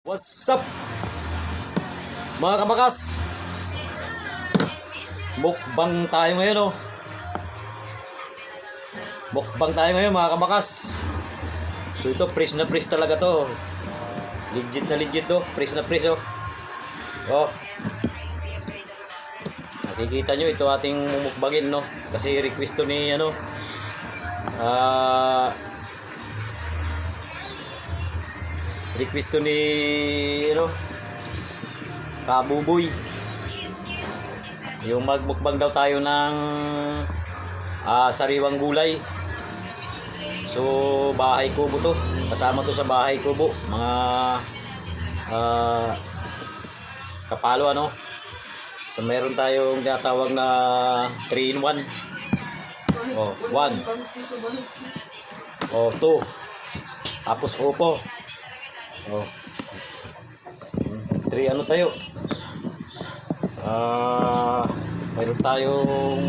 What's up mga kabakas? Mukbang tayo ngayon oh. Mukbang tayo ngayon mga kabakas. So ito fresh na fresh talaga to. Legit na legit to. Fresh na fresh oh. Oh. Nakikita nyo ito ating mumukbangin no. Kasi request to ni ano. Request to ni ano, Kabuboy. Yung magmukbang daw tayo ng sariwang gulay. So bahay kubo to. Kasama to sa bahay kubo. Mga kapalo ano. So meron tayong tinatawag na 3 in 1. Oh, 1. Oh, 2. Tapos upo. Oh. 3 ano tayo? Mayroon tayong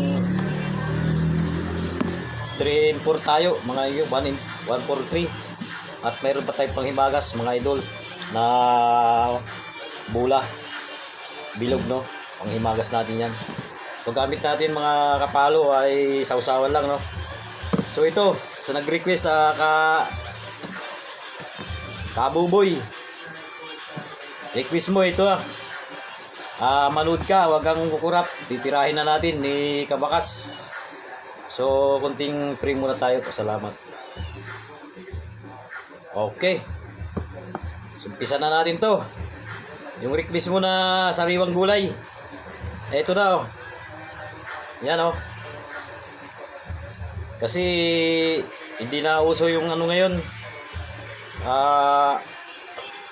3 in 4 tayo, mga iyo, 1 for 3. At mayroon pa tayong panghimagas, mga idol, na bula, bilog no, panghimagas natin yan. So gamit natin mga kapalo ay sausawan lang no. So ito, sa nag-request Kabuboy, request mo ito manood ka, wag kang kukurap, titirahin na natin ni Kabakas. So kunting free muna tayo, salamat. Okay, umpisa na natin to. Yung request mo na sariwang gulay, eto na oh. Yan oh. Kasi hindi na uso yung ano ngayon,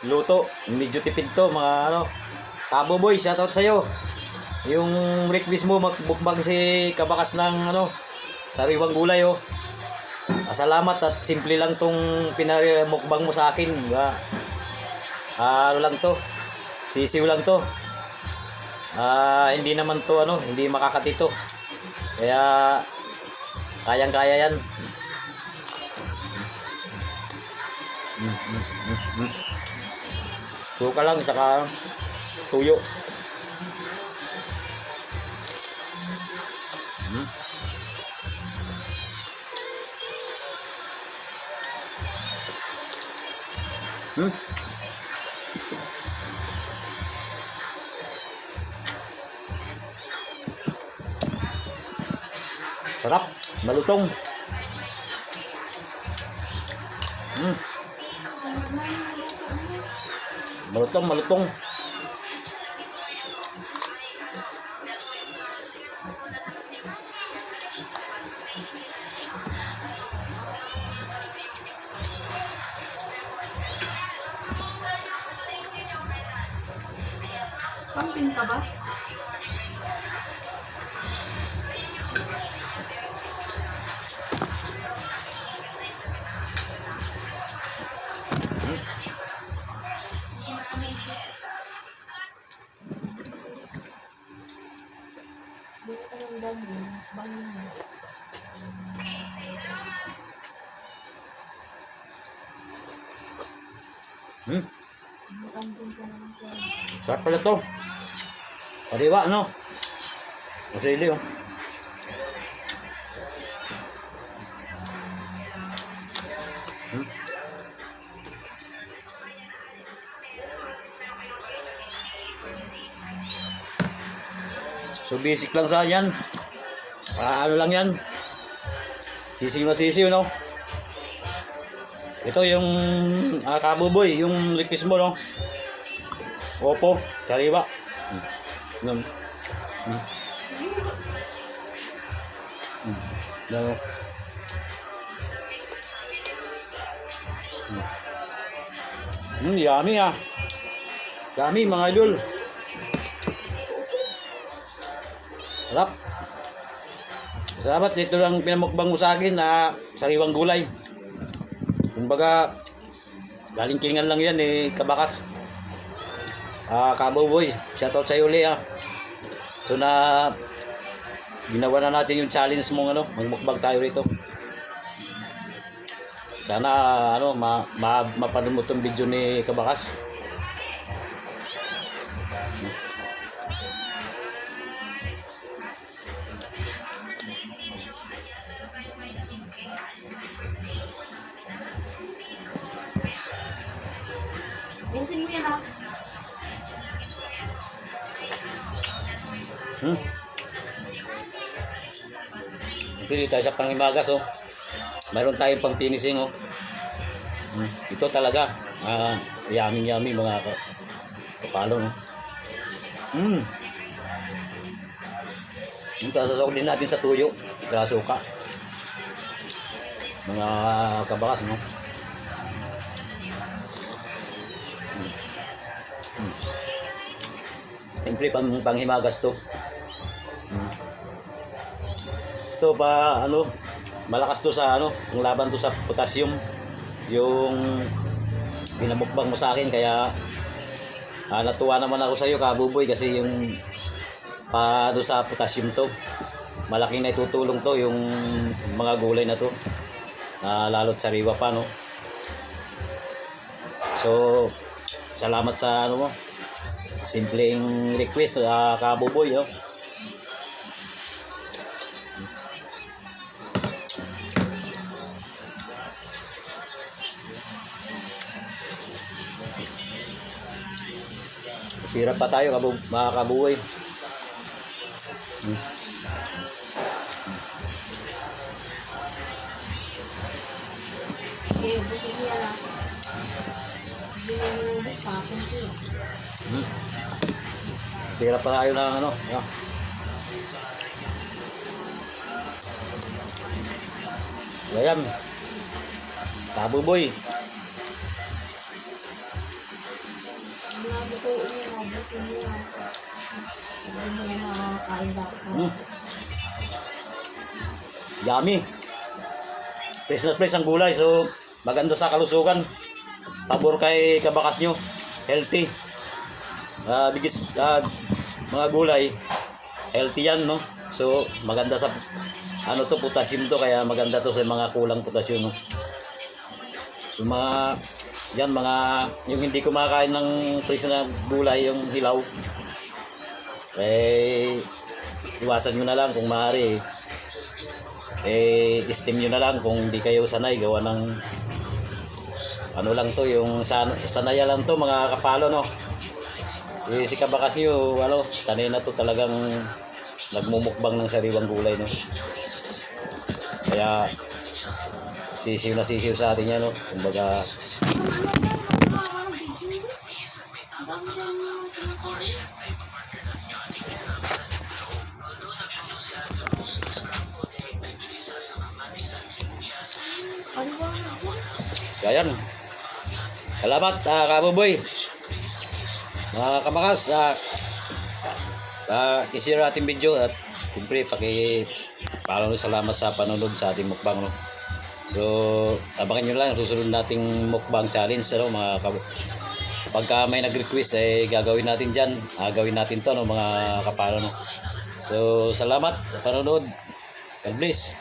luto, medyo tipid to mga ano. Kabuboy, shoutout sa'yo. Yung request mo magbukbang si Kabakas ng ano, sariwang gulay oh. Salamat at simple lang tong pinamukbang mo sa akin. Ano lang to, sisiw lang to. Hindi naman to ano, hindi makakatito. Kaya kayang-kaya yan. Suka lang saka tuyo. Sarap, malutong. Malutong. Pampin ka ba? Sarap pala to. Kariwa no. Masili oh. So basic lang sa yan. Ano lang yan. Sisiw na sisiw no. Ito yung Kabuboy, yung request mo no. Opo, sariwa. Yummy Yummy mga idol. Sarap. Salamat, dito lang pinamukbang mo sa akin na sariwang gulay. Kumbaga galing kingan lang yan eh, Kabakas. Kabuboy, shoutout sa'yo uli So na ginawa na natin yung challenge mong ano, magmukbang tayo rito. Sana ano mapanood mo tong video ni Kabakas. Busin mo yan ha. Pili tayo sa pangimagas, oh. Mayroon tayong pang finishing, oh. Ito talaga, yummy mga kapalo, no. Ito, sasawag din natin sa tuyo, suka. Mga kabakas, no. Siyempre, panghimagas to. Ito pa, malakas to sa, ang laban to sa potassium. Yung binamukbang mo sa akin, kaya natuwa naman ako sa iyo, Kabuboy, kasi yung paano sa potassium to. Malaking na itutulong to, yung mga gulay na to. Lalo't sariwa pa, no. So, salamat sa mo. Simpleng request, Kabuboy, oh. Hirap pa tayo, mga Kabuboy. Okay, busin mo yan ha. Hindi mo nilubos pa akong siya. Hirap pa tayo ng yeah. Ayan, Kabuboy. Mga butuin mo ha, busin mo yan. Hindi mo yan makakain dapat. Yummy. Fresh na fresh ang gulay, so maganda sa kalusugan. Pabor kay kabakas nyo. Healthy. Mga gulay, healthy yan, no? So maganda sa potassium to, kaya maganda to sa mga kulang potassium, no? So mga yung hindi kumakain ng fresh na gulay, yung hilaw, iwasan nyo na lang kung maaari. Steam nyo na lang kung hindi kayo sanay gawa ng lang to, yung sanaya lang to, mga kapalo, no. Si kabakas nyo, sanay na to talagang nagmumukbang ng sariwang gulay, no. Kaya sisiw na sisiw sa atin yan, no. Kumbaga ayan. Salamat, Kabuboy. Mga kamakas, i-share ating video at siyempre salamat sa panonood sa ating mukbang, no. So abangan nyo lang susunod nating mukbang challenge, no, mga pagka may nag-request gagawin natin dyan, gawin natin to, no, mga kapalo, no. So salamat sa panonood. God bless.